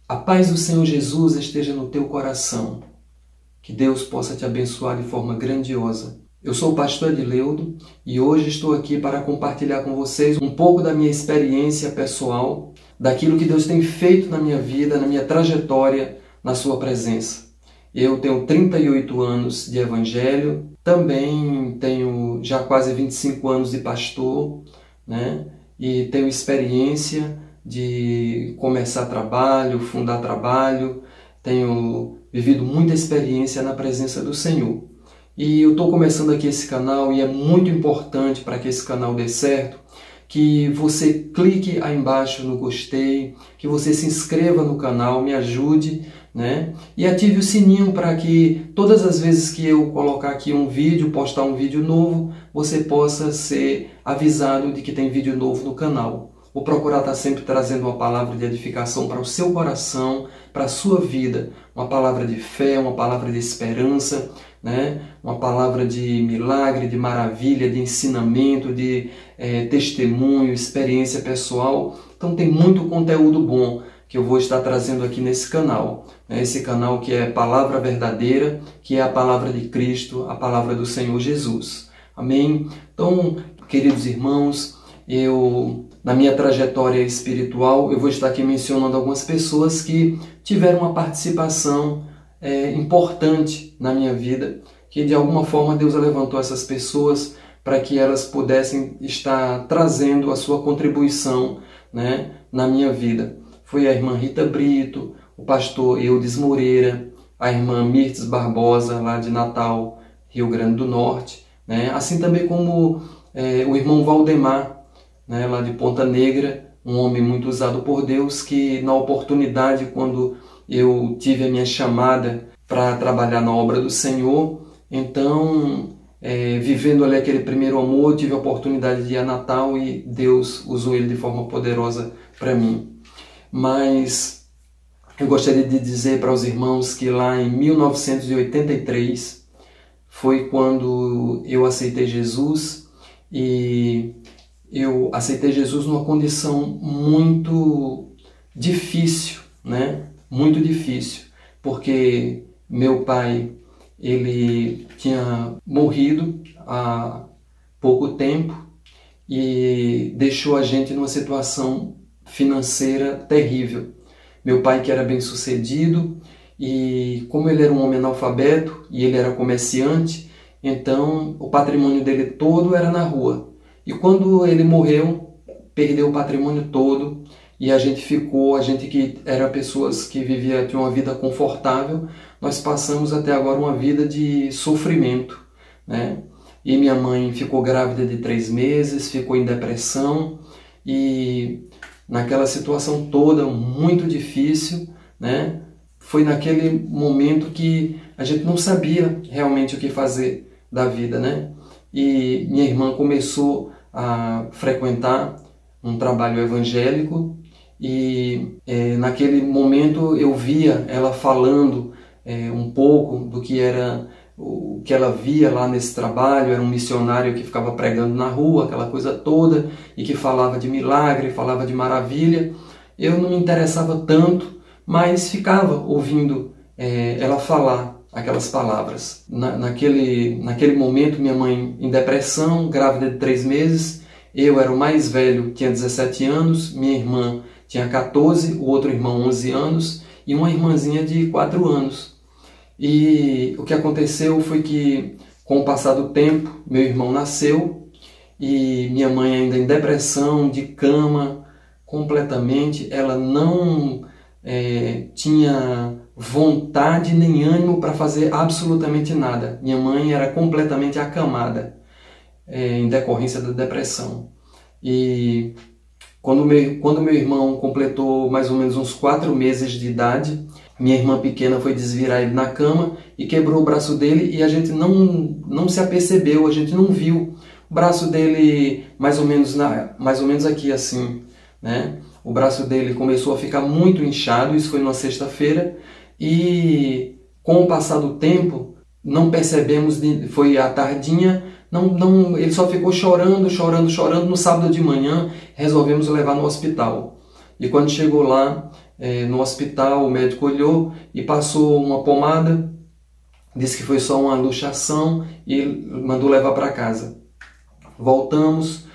A paz do Senhor Jesus esteja no teu coração. Que Deus possa te abençoar de forma grandiosa. Eu sou o pastor Edileudo e hoje estou aqui para compartilhar com vocês um pouco da minha experiência pessoal, daquilo que Deus tem feito na minha vida, na minha trajetória, na sua presença. Eu tenho 38 anos de evangelho, também tenho já quase 25 anos de pastor, né? E tenho experiência de começar trabalho, fundar trabalho, tenho vivido muita experiência na presença do Senhor. E eu estou começando aqui esse canal e é muito importante para que esse canal dê certo que você clique aí embaixo no gostei, que você se inscreva no canal, me ajude, né? E ative o sininho para que todas as vezes que eu colocar aqui um vídeo, postar um vídeo novo, você possa ser avisado de que tem vídeo novo no canal. Vou procurar estar sempre trazendo uma palavra de edificação para o seu coração, para a sua vida. Uma palavra de fé, uma palavra de esperança, né? Uma palavra de milagre, de maravilha, de ensinamento, de testemunho, experiência pessoal. Então tem muito conteúdo bom que eu vou estar trazendo aqui nesse canal. Esse canal que é Palavra Verdadeira, que é a palavra de Cristo, a palavra do Senhor Jesus. Amém? Então, queridos irmãos, na minha trajetória espiritual, eu vou estar aqui mencionando algumas pessoas que tiveram uma participação importante na minha vida, que de alguma forma Deus levantou essas pessoas para que elas pudessem estar trazendo a sua contribuição, né, na minha vida. Foi a irmã Rita Brito, o pastor Eudes Moreira, a irmã Mirtes Barbosa, lá de Natal, Rio Grande do Norte, né? Assim também como o irmão Valdemar, né, lá de Ponta Negra, um homem muito usado por Deus, que na oportunidade, quando eu tive a minha chamada para trabalhar na obra do Senhor, então, vivendo ali aquele primeiro amor, tive a oportunidade de ir a Natal e Deus usou ele de forma poderosa para mim. Mas eu gostaria de dizer para os irmãos que lá em 1983 foi quando eu aceitei Jesus, e eu aceitei Jesus numa condição muito difícil, né? Muito difícil, porque meu pai, ele tinha morrido há pouco tempo e deixou a gente numa situação financeira terrível. Meu pai, que era bem-sucedido, e como ele era um homem analfabeto e ele era comerciante, então o patrimônio dele todo era na rua. E quando ele morreu, perdeu o patrimônio todo, e a gente que era pessoas que tinham uma vida confortável, nós passamos até agora uma vida de sofrimento, né? E minha mãe ficou grávida de 3 meses, ficou em depressão, e naquela situação toda muito difícil, né? Foi naquele momento que a gente não sabia realmente o que fazer da vida, né? E minha irmã começou a frequentar um trabalho evangélico, e naquele momento eu via ela falando um pouco do que era o que ela via lá nesse trabalho. Era um missionário que ficava pregando na rua, aquela coisa toda, e que falava de milagre, falava de maravilha. Eu não me interessava tanto, mas ficava ouvindo ela falar aquelas palavras. Naquele momento, minha mãe em depressão, grávida de 3 meses, eu era o mais velho, tinha 17 anos, minha irmã tinha 14, o outro irmão 11 anos e uma irmãzinha de 4 anos. E o que aconteceu foi que, com o passar do tempo, meu irmão nasceu e minha mãe, ainda em depressão, de cama, completamente, ela não tinha vontade nem ânimo para fazer absolutamente nada. Minha mãe era completamente acamada em decorrência da depressão. E quando meu irmão completou mais ou menos uns 4 meses de idade, minha irmã pequena foi desvirar ele na cama e quebrou o braço dele, e a gente não se apercebeu, a gente não viu. O braço dele mais ou menos aqui assim, né? O braço dele começou a ficar muito inchado, isso foi numa sexta-feira, e com o passar do tempo, não percebemos, foi à tardinha, ele só ficou chorando. No sábado de manhã, resolvemos levar no hospital. E quando chegou lá, no hospital. O médico olhou e passou uma pomada, disse que foi só uma luxação e mandou levar para casa. Voltamos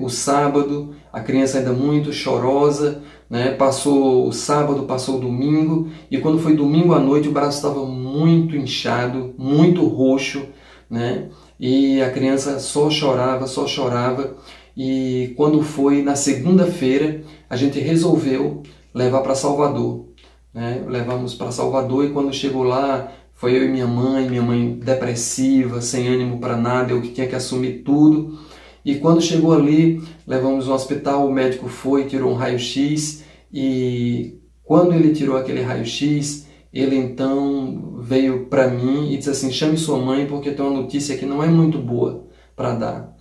o sábado, a criança ainda muito chorosa, né? Passou o sábado, passou o domingo, e quando foi domingo à noite o braço estava muito inchado, muito roxo, né? E a criança só chorava, e quando foi na segunda-feira a gente resolveu levar para Salvador, né? Levamos para Salvador, e quando chegou lá foi eu e minha mãe depressiva, sem ânimo para nada, eu que tinha que assumir tudo. E quando chegou ali, levamos no hospital, o médico foi, tirou um raio-x, e quando ele tirou aquele raio-x, ele então veio para mim e disse assim: chame sua mãe porque tem uma notícia que não é muito boa para dar.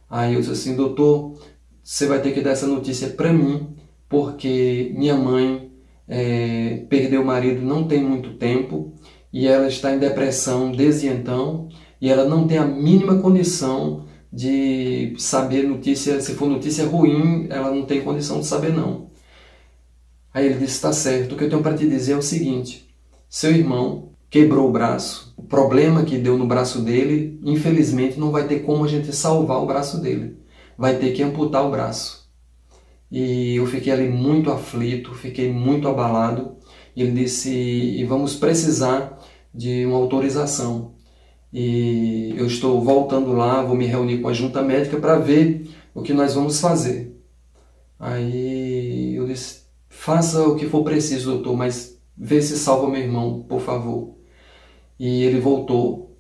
Aí eu disse assim: doutor, você vai ter que dar essa notícia para mim, porque minha mãe perdeu o marido não tem muito tempo, e ela está em depressão desde então, e ela não tem a mínima condição de saber notícia. Se for notícia ruim, ela não tem condição de saber não. Aí ele disse: está certo, o que eu tenho para te dizer é o seguinte: seu irmão quebrou o braço, o problema que deu no braço dele, infelizmente não vai ter como a gente salvar o braço dele, vai ter que amputar o braço. E eu fiquei ali muito aflito, fiquei muito abalado. Ele disse: e vamos precisar de uma autorização. E eu estou voltando lá, vou me reunir com a junta médica para ver o que nós vamos fazer. Aí eu disse: faça o que for preciso, doutor, mas vê se salva meu irmão, por favor. E ele voltou.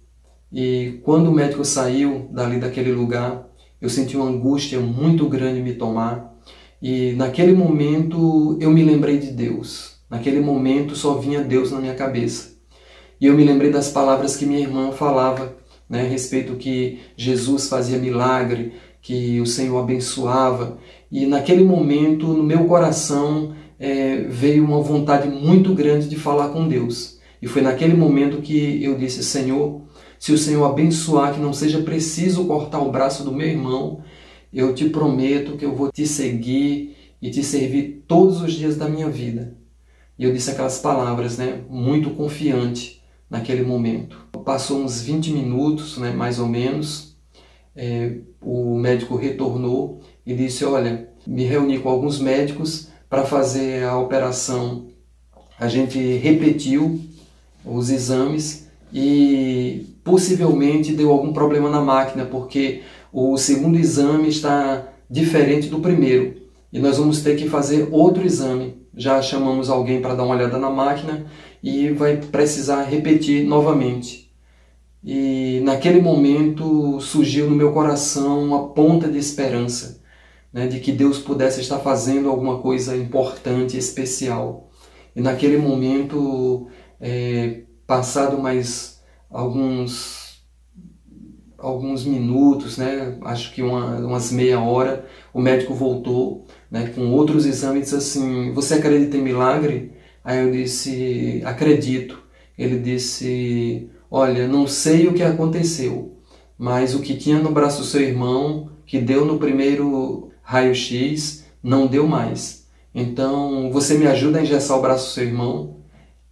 E quando o médico saiu dali daquele lugar, eu senti uma angústia muito grande me tomar. E naquele momento eu me lembrei de Deus. Naquele momento só vinha Deus na minha cabeça. E eu me lembrei das palavras que minha irmã falava, né, a respeito que Jesus fazia milagre, que o Senhor abençoava. E naquele momento, no meu coração, veio uma vontade muito grande de falar com Deus. E foi naquele momento que eu disse: Senhor, se o Senhor abençoar, que não seja preciso cortar o braço do meu irmão, eu te prometo que eu vou te seguir e te servir todos os dias da minha vida. E eu disse aquelas palavras, né, muito confiante naquele momento. Passou uns 20 minutos, né, mais ou menos, o médico retornou e disse: olha, me reuni com alguns médicos para fazer a operação. A gente repetiu os exames e possivelmente deu algum problema na máquina, porque o segundo exame está diferente do primeiro e nós vamos ter que fazer outro exame. Já chamamos alguém para dar uma olhada na máquina e vai precisar repetir novamente. E naquele momento surgiu no meu coração uma ponta de esperança, né, de que Deus pudesse estar fazendo alguma coisa importante, especial. E naquele momento, passado mais alguns minutos, né, acho que umas meia hora, o médico voltou, né, com outros exames e disse assim: você acredita em milagre? Aí eu disse: acredito. Ele disse: olha, não sei o que aconteceu, mas o que tinha no braço do seu irmão, que deu no primeiro raio-x, não deu mais. Então, você me ajuda a engessar o braço do seu irmão?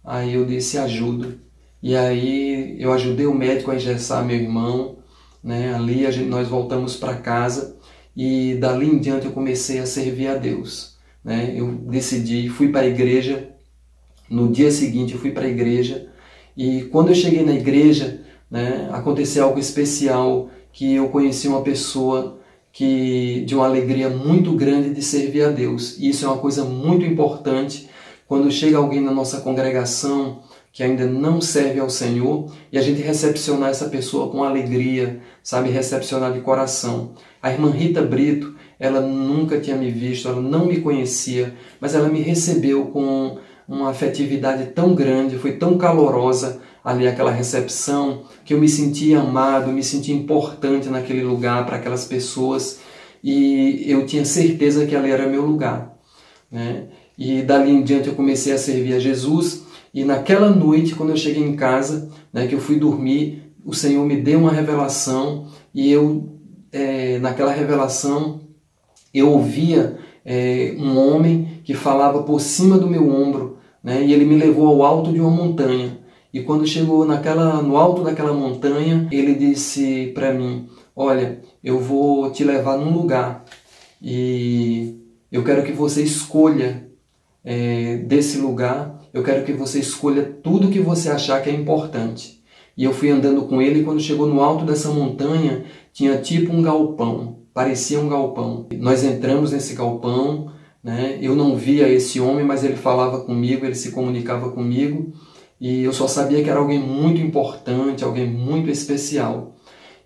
Aí eu disse: ajudo. E aí eu ajudei o médico a engessar meu irmão, né? Ali nós voltamos para casa e dali em diante eu comecei a servir a Deus, né? Eu decidi, fui para a igreja. No dia seguinte eu fui para a igreja, e quando eu cheguei na igreja, né, aconteceu algo especial, que eu conheci uma pessoa de uma alegria muito grande de servir a Deus. E isso é uma coisa muito importante quando chega alguém na nossa congregação que ainda não serve ao Senhor, e a gente recepcionar essa pessoa com alegria, sabe, recepcionar de coração. A irmã Rita Brito, ela nunca tinha me visto, ela não me conhecia, mas ela me recebeu com uma afetividade tão grande, foi tão calorosa ali aquela recepção, que eu me senti amado, me senti importante naquele lugar para aquelas pessoas, e eu tinha certeza que ali era meu lugar, né? E dali em diante eu comecei a servir a Jesus, e naquela noite, quando eu cheguei em casa, né, que eu fui dormir, o Senhor me deu uma revelação, e eu, naquela revelação, eu ouvia um homem que falava por cima do meu ombro, né? E ele me levou ao alto de uma montanha. E quando chegou no alto daquela montanha, ele disse para mim: olha, eu vou te levar num lugar e eu quero que você escolha desse lugar, eu quero que você escolha tudo que você achar que é importante. E eu fui andando com ele, e quando chegou no alto dessa montanha, tinha tipo um galpão, parecia um galpão. Nós entramos nesse galpão, né? Eu não via esse homem, mas ele falava comigo, ele se comunicava comigo, e eu só sabia que era alguém muito importante, alguém muito especial.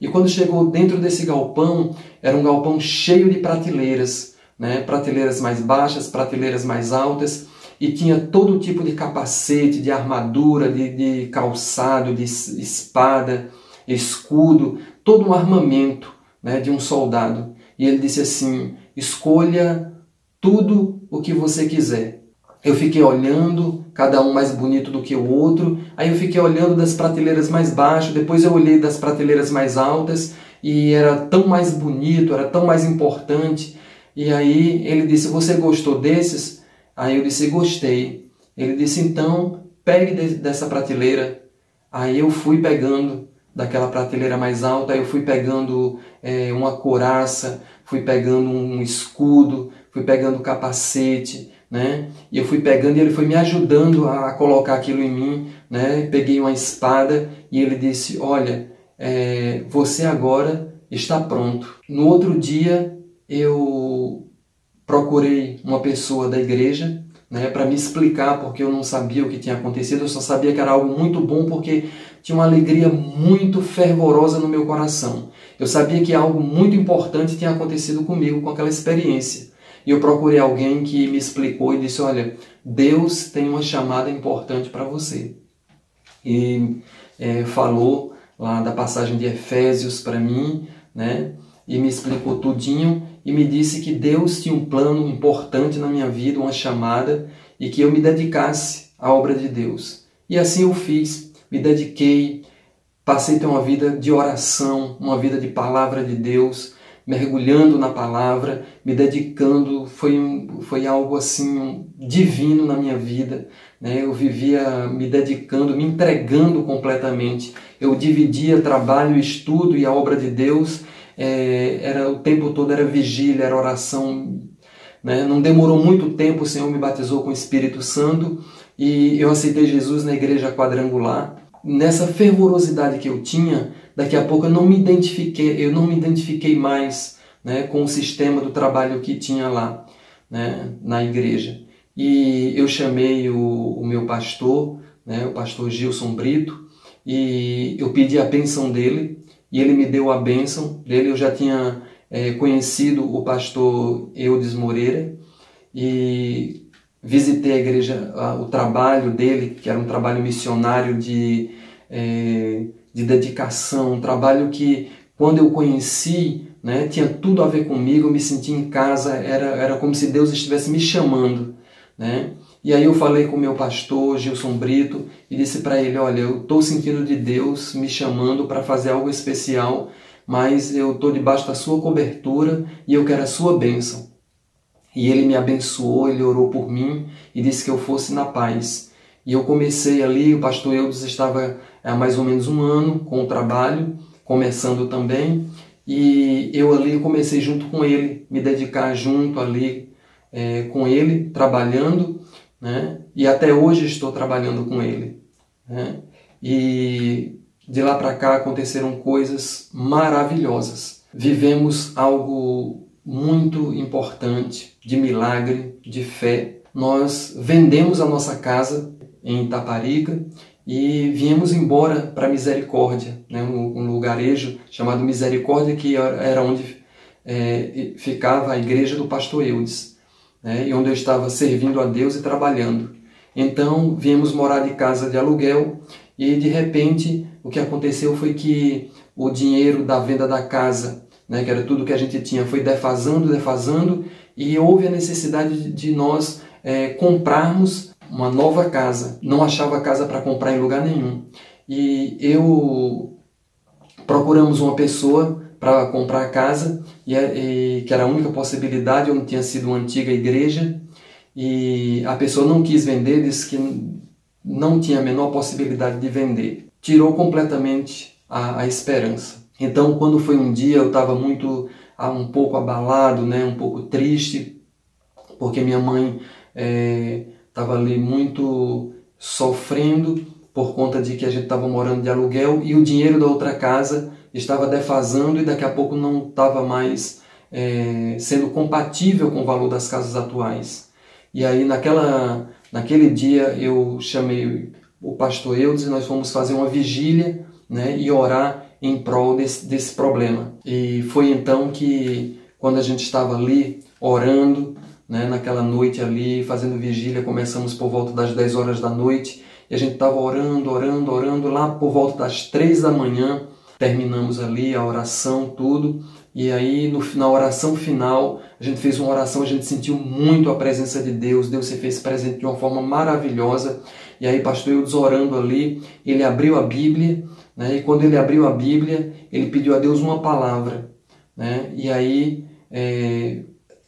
E quando chegou dentro desse galpão, era um galpão cheio de prateleiras, né? Prateleiras mais baixas, prateleiras mais altas, e tinha todo tipo de capacete, de armadura, de calçado, de espada, escudo, todo um armamento, né, de um soldado. E ele disse assim: escolha tudo o que você quiser. Eu fiquei olhando, cada um mais bonito do que o outro. Aí eu fiquei olhando das prateleiras mais baixas, depois eu olhei das prateleiras mais altas, e era tão mais bonito, era tão mais importante. E aí ele disse: você gostou desses? Aí eu disse: gostei. Ele disse: então pegue dessa prateleira. Aí eu fui pegando daquela prateleira mais alta, aí eu fui pegando uma couraça, fui pegando um escudo, fui pegando capacete, né? E eu fui pegando, e ele foi me ajudando a colocar aquilo em mim, né? Peguei uma espada e ele disse: olha, você agora está pronto. No outro dia eu procurei uma pessoa da igreja, né, para me explicar, porque eu não sabia o que tinha acontecido. Eu só sabia que era algo muito bom, porque tinha uma alegria muito fervorosa no meu coração. Eu sabia que algo muito importante tinha acontecido comigo com aquela experiência. E eu procurei alguém que me explicou e disse: olha, Deus tem uma chamada importante para você. E falou lá da passagem de Efésios para mim, né, e me explicou tudinho, e me disse que Deus tinha um plano importante na minha vida, uma chamada, e que eu me dedicasse à obra de Deus. E assim eu fiz, me dediquei, passei a ter uma vida de oração, uma vida de palavra de Deus, mergulhando na palavra, me dedicando. Foi algo assim divino na minha vida, né? Eu vivia me dedicando, me entregando completamente. Eu dividia trabalho, estudo e a obra de Deus. O tempo todo era vigília, era oração, né? Não demorou muito tempo, o Senhor me batizou com o Espírito Santo e eu aceitei Jesus na igreja quadrangular. Nessa fervorosidade que eu tinha, daqui a pouco eu não me identifiquei mais, né, com o sistema do trabalho que tinha lá, né, na igreja. E eu chamei o meu pastor, né, o pastor Gilson Brito, e eu pedi a bênção dele, e ele me deu a bênção dele. Eu já tinha conhecido o pastor Eudes Moreira e visitei a igreja, o trabalho dele, que era um trabalho missionário de dedicação, um trabalho que, quando eu conheci, né, tinha tudo a ver comigo. Eu me senti em casa, era como se Deus estivesse me chamando, né? E aí eu falei com o meu pastor, Gilson Brito, e disse para ele: olha, eu estou sentindo de Deus me chamando para fazer algo especial, mas eu estou debaixo da sua cobertura e eu quero a sua bênção. E ele me abençoou, ele orou por mim e disse que eu fosse na paz. E eu comecei ali, o pastor Eudes estava há mais ou menos um ano com o trabalho, começando também, e eu ali comecei junto com ele, me dedicar junto ali com ele, trabalhando, né? E até hoje estou trabalhando com ele, né? E de lá para cá aconteceram coisas maravilhosas. Vivemos algo muito importante, de milagre, de fé. Nós vendemos a nossa casa em Itaparica e viemos embora para Misericórdia, né? Um lugarejo chamado Misericórdia, que era onde ficava a igreja do pastor Eudes, né? E onde eu estava servindo a Deus e trabalhando. Então viemos morar de casa de aluguel e de repente o que aconteceu foi que o dinheiro da venda da casa, né, que era tudo que a gente tinha, foi defasando, e houve a necessidade de nós comprarmos uma nova casa. Não achava casa para comprar em lugar nenhum. E procuramos uma pessoa para comprar a casa, e que era a única possibilidade, onde tinha sido uma antiga igreja, e a pessoa não quis vender, disse que não tinha a menor possibilidade de vender. Tirou completamente a esperança. Então, quando foi um dia, eu estava um pouco abalado, né, um pouco triste, porque minha mãe estava ali muito sofrendo por conta de que a gente estava morando de aluguel e o dinheiro da outra casa estava defasando e daqui a pouco não estava mais sendo compatível com o valor das casas atuais. E aí naquele dia eu chamei o pastor Eudes e nós fomos fazer uma vigília, né, e orar em prol desse problema. E foi então que, quando a gente estava ali orando, né, naquela noite ali, fazendo vigília, começamos por volta das 10 horas da noite, e a gente estava orando, lá por volta das 3 da manhã, terminamos ali a oração, tudo, e aí na oração final, a gente fez uma oração, a gente sentiu muito a presença de Deus, Deus se fez presente de uma forma maravilhosa, e aí pastor Eudes orando ali, ele abriu a Bíblia, né, e quando ele abriu a Bíblia, ele pediu a Deus uma palavra, né, e aí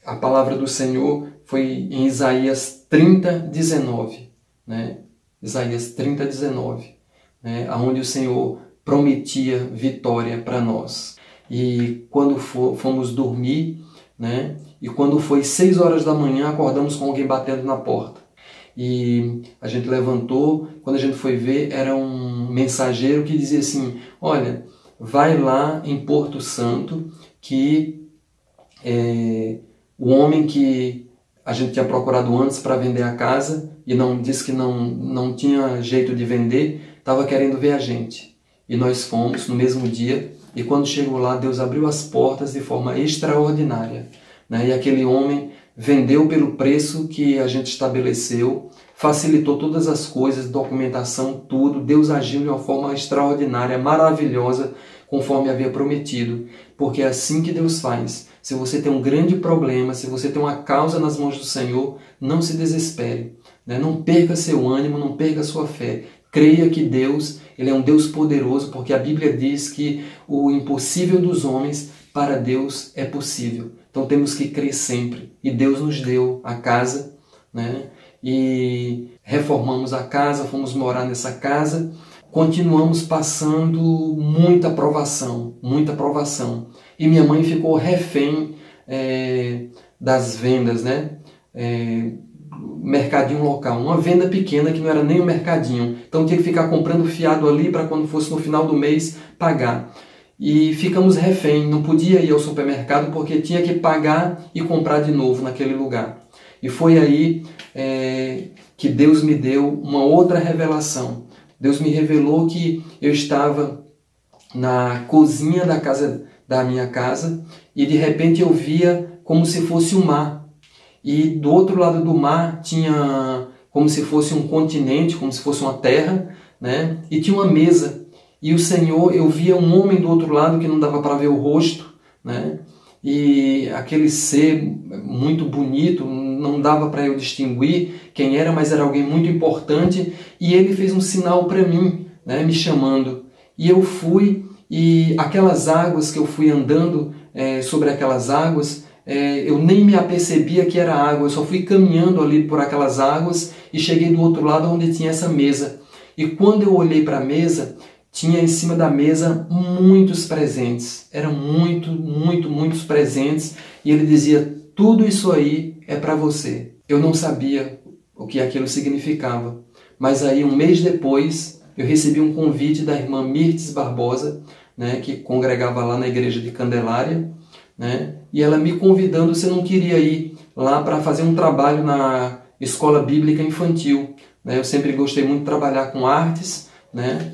a palavra do Senhor foi em Isaías 30:19, né? Isaías 30:19, né? Onde o Senhor prometia vitória para nós. E quando fomos dormir, né? E quando foi 6 horas da manhã, acordamos com alguém batendo na porta. E a gente levantou, quando a gente foi ver, era um mensageiro que dizia assim: olha, vai lá em Porto Santo que o homem que a gente tinha procurado antes para vender a casa e disse que não tinha jeito de vender, estava querendo ver a gente. E nós fomos no mesmo dia, e quando chegou lá, Deus abriu as portas de forma extraordinária, né? E aquele homem vendeu pelo preço que a gente estabeleceu, facilitou todas as coisas, documentação, tudo. Deus agiu de uma forma extraordinária, maravilhosa, conforme havia prometido, porque é assim que Deus faz. Se você tem um grande problema, se você tem uma causa nas mãos do Senhor, não se desespere, né? Não perca seu ânimo, não perca sua fé. Creia que Deus, Ele é um Deus poderoso, porque a Bíblia diz que o impossível dos homens, para Deus é possível. Então temos que crer sempre. E Deus nos deu a casa, né? E reformamos a casa, fomos morar nessa casa. Continuamos passando muita provação. E minha mãe ficou refém das vendas, né? Mercadinho local, uma venda pequena que não era nem um mercadinho. Então tinha que ficar comprando fiado ali para quando fosse no final do mês pagar. E ficamos refém, não podia ir ao supermercado porque tinha que pagar e comprar de novo naquele lugar. E foi aí que Deus me deu uma outra revelação. Deus me revelou que eu estava na cozinha da minha casa e de repente eu via como se fosse um mar. E do outro lado do mar tinha como se fosse um continente, como se fosse uma terra, né? E tinha uma mesa. E o Senhor, eu via um homem do outro lado que não dava para ver o rosto, né? E aquele ser muito bonito, não dava para eu distinguir quem era, mas era alguém muito importante. E ele fez um sinal para mim, né? Me chamando. E eu fui, e aquelas águas que eu fui andando sobre aquelas águas, eu nem me apercebia que era água, eu só fui caminhando ali por aquelas águas e cheguei do outro lado onde tinha essa mesa. E quando eu olhei para a mesa, tinha em cima da mesa muitos presentes. Eram muitos presentes. E ele dizia: tudo isso aí é para você. Eu não sabia o que aquilo significava. Mas aí, um mês depois, eu recebi um convite da irmã Mirtes Barbosa, né, que congregava lá na igreja de Candelária, né, e ela me convidando se eu não queria ir lá para fazer um trabalho na escola bíblica infantil. Né. Eu sempre gostei muito de trabalhar com artes, né,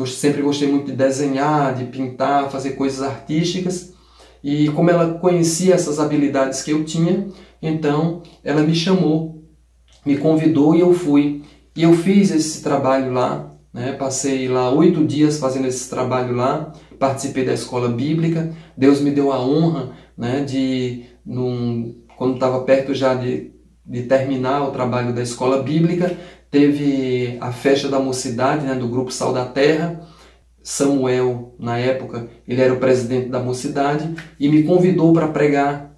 sempre gostei muito de desenhar, de pintar, fazer coisas artísticas. E como ela conhecia essas habilidades que eu tinha, então ela me chamou, me convidou e eu fui. E eu fiz esse trabalho lá, né? Passei lá 8 dias fazendo esse trabalho lá, participei da escola bíblica. Deus me deu a honra, né, quando estava perto já de terminar o trabalho da escola bíblica, teve a festa da mocidade, né, do Grupo Sal da Terra. Samuel, na época, ele era o presidente da mocidade e me convidou para pregar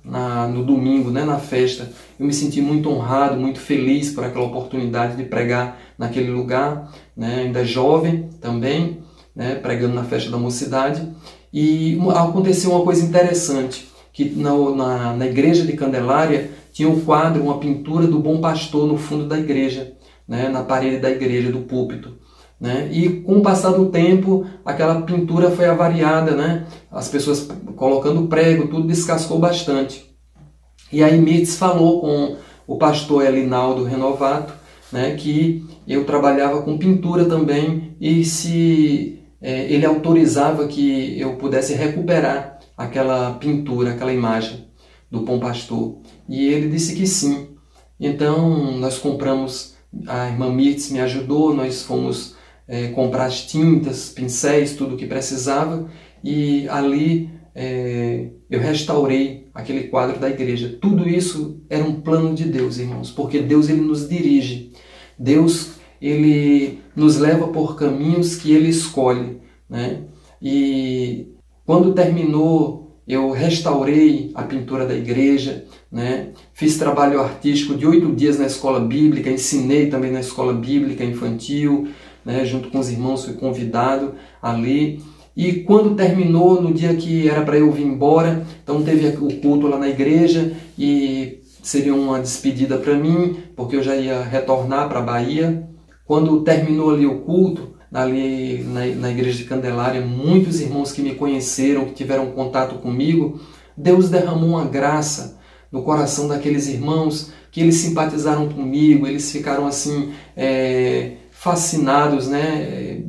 no domingo, né, na festa. Eu me senti muito honrado, muito feliz por aquela oportunidade de pregar naquele lugar, né, ainda jovem também, né, pregando na festa da mocidade. E aconteceu uma coisa interessante, que na igreja de Candelária tinha um quadro, uma pintura do Bom Pastor no fundo da igreja, né, na parede da igreja, do púlpito. Né? E com o passar do tempo, aquela pintura foi avariada, né? As pessoas colocando prego, tudo descascou bastante. E aí Mirtz falou com o pastor Elinaldo Renovato, né, que eu trabalhava com pintura também e se ele autorizava que eu pudesse recuperar aquela pintura, aquela imagem do Bom Pastor. E ele disse que sim. Então nós compramos, a irmã Mirtz me ajudou, nós fomos comprar as tintas, pincéis, tudo o que precisava, e ali eu restaurei aquele quadro da igreja. Tudo isso era um plano de Deus, irmãos, porque Deus, ele nos dirige. Deus, ele nos leva por caminhos que ele escolhe, né? E quando terminou, eu restaurei a pintura da igreja, né? Fiz trabalho artístico de 8 dias na escola bíblica, ensinei também na escola bíblica infantil, né? Junto com os irmãos, fui convidado ali. E quando terminou, no dia que era para eu vir embora, então teve o culto lá na igreja e seria uma despedida para mim, porque eu já ia retornar para a Bahia. Quando terminou ali o culto, ali na igreja de Candelária, muitos irmãos que me conheceram, que tiveram contato comigo, Deus derramou uma graça no coração daqueles irmãos, que eles simpatizaram comigo, eles ficaram assim fascinados, né?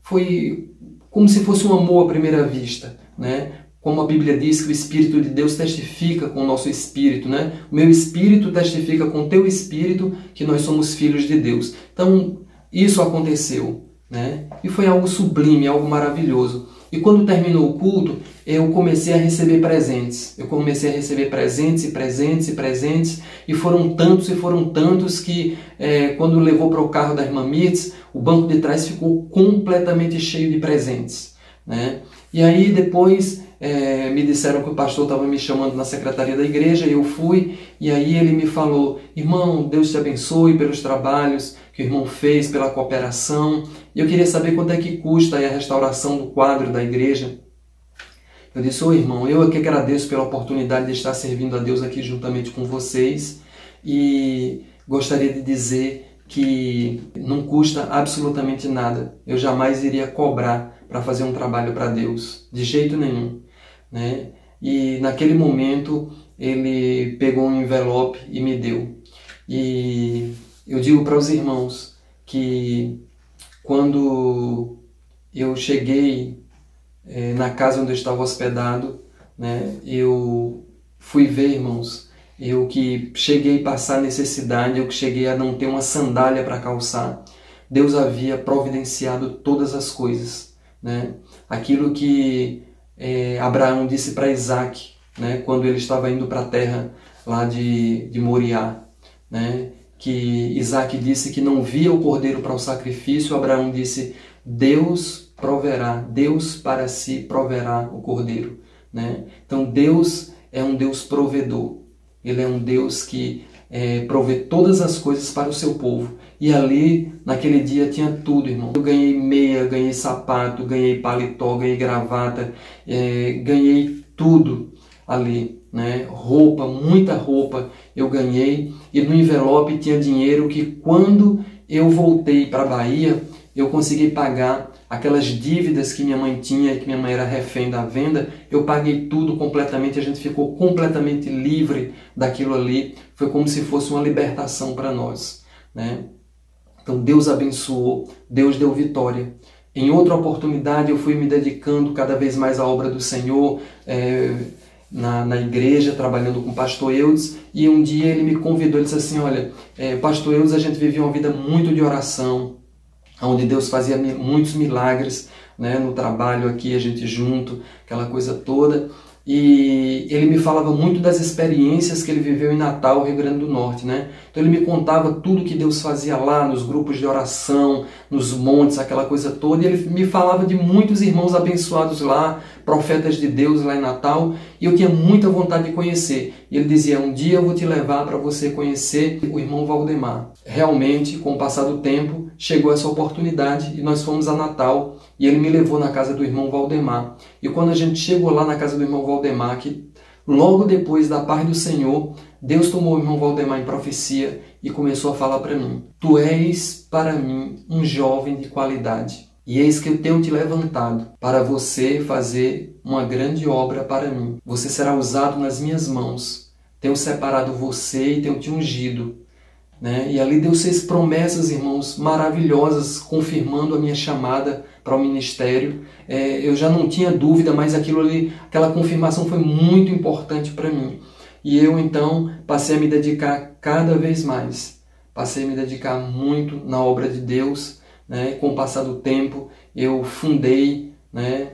Foi como se fosse um amor à primeira vista, né? Como a Bíblia diz que o Espírito de Deus testifica com o nosso espírito, né? O meu espírito testifica com o teu espírito que nós somos filhos de Deus. Então, isso aconteceu, né? E foi algo sublime, algo maravilhoso. E quando terminou o culto, eu comecei a receber presentes. Eu comecei a receber presentes e presentes e presentes. E foram tantos que quando levou para o carro da irmã Mirtz, o banco de trás ficou completamente cheio de presentes, né? E aí depois me disseram que o pastor estava me chamando na secretaria da igreja, e eu fui, e aí ele me falou: irmão, Deus te abençoe pelos trabalhos que o irmão fez, pela cooperação, e eu queria saber quanto é que custa aí a restauração do quadro da igreja. Eu disse: ô irmão, eu é que agradeço pela oportunidade de estar servindo a Deus aqui juntamente com vocês, e gostaria de dizer que não custa absolutamente nada. Eu jamais iria cobrar para fazer um trabalho para Deus, de jeito nenhum, né? E naquele momento ele pegou um envelope e me deu. E eu digo para os irmãos que quando eu cheguei na casa onde eu estava hospedado, né, eu fui ver, irmãos, eu que cheguei a passar necessidade, eu que cheguei a não ter uma sandália para calçar, Deus havia providenciado todas as coisas, né? Aquilo que Abraão disse para Isaac, né, quando ele estava indo para a terra lá de Moriá, né, que Isaac disse que não via o cordeiro para o sacrifício, Abraão disse: Deus proverá, Deus para si proverá o cordeiro, né? Então Deus é um Deus provedor, Ele é um Deus que provê todas as coisas para o seu povo. E ali, naquele dia, tinha tudo, irmão. Eu ganhei meia, ganhei sapato, ganhei paletó, ganhei gravata, ganhei tudo ali, né? Roupa, muita roupa eu ganhei. E no envelope tinha dinheiro que, quando eu voltei para a Bahia, eu consegui pagar aquelas dívidas que minha mãe tinha, que minha mãe era refém da venda. Eu paguei tudo completamente, a gente ficou completamente livre daquilo ali. Foi como se fosse uma libertação para nós, né? Então Deus abençoou, Deus deu vitória. Em outra oportunidade eu fui me dedicando cada vez mais à obra do Senhor, na igreja, trabalhando com o pastor Eudes, e um dia ele me convidou, ele disse assim: olha, pastor Eudes, a gente vivia uma vida muito de oração, onde Deus fazia muitos milagres, né, no trabalho aqui, a gente junto, aquela coisa toda, e ele me falava muito das experiências que ele viveu em Natal, Rio Grande do Norte, né? Então ele me contava tudo que Deus fazia lá, nos grupos de oração, nos montes, aquela coisa toda, e ele me falava de muitos irmãos abençoados lá, profetas de Deus lá em Natal, e eu tinha muita vontade de conhecer. E ele dizia, um dia eu vou te levar para você conhecer o irmão Valdemar. Realmente, com o passar do tempo, chegou essa oportunidade e nós fomos a Natal, e ele me levou na casa do irmão Valdemar. E quando a gente chegou lá na casa do irmão Valdemar, que logo depois da paz do Senhor, Deus tomou o irmão Valdemar em profecia e começou a falar para mim, tu és para mim um jovem de qualidade, e eis que eu tenho te levantado para você fazer uma grande obra para mim. Você será usado nas minhas mãos. Tenho separado você e tenho te ungido. Né? E ali Deus fez promessas, irmãos, maravilhosas, confirmando a minha chamada para o ministério. Eu já não tinha dúvida, mas aquilo ali, aquela confirmação foi muito importante para mim. E eu então passei a me dedicar cada vez mais. Passei a me dedicar muito na obra de Deus. Né? Com o passar do tempo, eu fundei, né,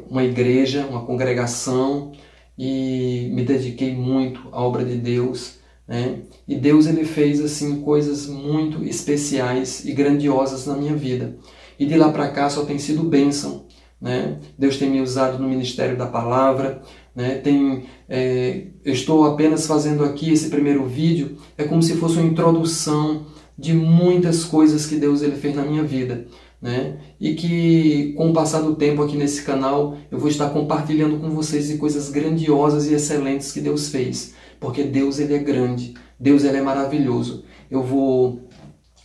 uma igreja, uma congregação, e me dediquei muito à obra de Deus. Né? E Deus ele fez assim coisas muito especiais e grandiosas na minha vida. E de lá para cá só tem sido bênção. Né? Deus tem me usado no ministério da palavra. Né? Eu estou apenas fazendo aqui esse primeiro vídeo, é como se fosse uma introdução de muitas coisas que Deus ele fez na minha vida. Né? E que com o passar do tempo aqui nesse canal eu vou estar compartilhando com vocês de coisas grandiosas e excelentes que Deus fez. Porque Deus ele é grande, Deus ele é maravilhoso. Eu vou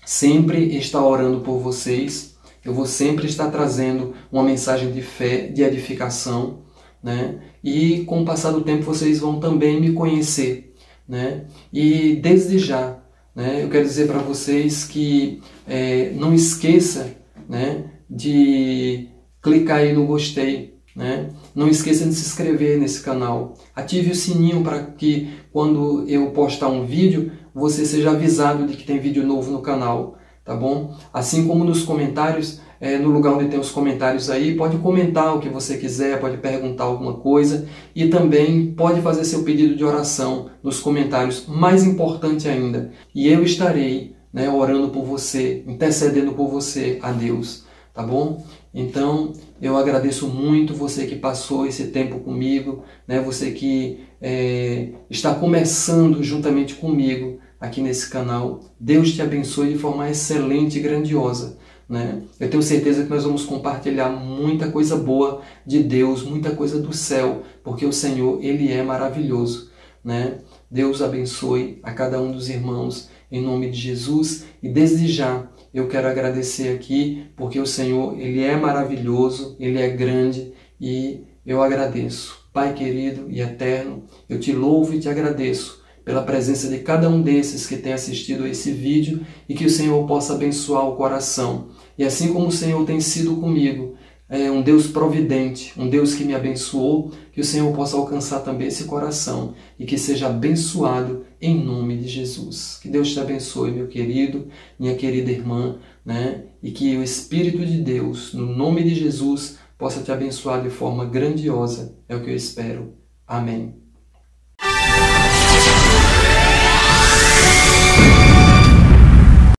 sempre estar orando por vocês, eu vou sempre estar trazendo uma mensagem de fé, de edificação, né? E com o passar do tempo vocês vão também me conhecer, né? E desde já, né, eu quero dizer para vocês que não esqueça, né, de clicar aí no gostei. Né? Não esqueça de se inscrever nesse canal. Ative o sininho para que quando eu postar um vídeo, você seja avisado de que tem vídeo novo no canal. Tá bom? Assim como nos comentários, no lugar onde tem os comentários aí, pode comentar o que você quiser, pode perguntar alguma coisa e também pode fazer seu pedido de oração nos comentários. Mais importante ainda, e eu estarei, né, orando por você, intercedendo por você a Deus. Tá bom? Então, eu agradeço muito você que passou esse tempo comigo, né? Você que está começando juntamente comigo aqui nesse canal. Deus te abençoe de forma excelente e grandiosa. Né? Eu tenho certeza que nós vamos compartilhar muita coisa boa de Deus, muita coisa do céu, porque o Senhor, Ele é maravilhoso. Né? Deus abençoe a cada um dos irmãos, em nome de Jesus, e desde já eu quero agradecer aqui, porque o Senhor, Ele é maravilhoso, Ele é grande, e eu agradeço. Pai querido e eterno, eu te louvo e te agradeço pela presença de cada um desses que tem assistido a esse vídeo, e que o Senhor possa abençoar o coração. E assim como o Senhor tem sido comigo, um Deus providente, um Deus que me abençoou, que o Senhor possa alcançar também esse coração e que seja abençoado em nome de Jesus. Que Deus te abençoe, meu querido, minha querida irmã, né? E que o Espírito de Deus, no nome de Jesus, possa te abençoar de forma grandiosa. É o que eu espero. Amém.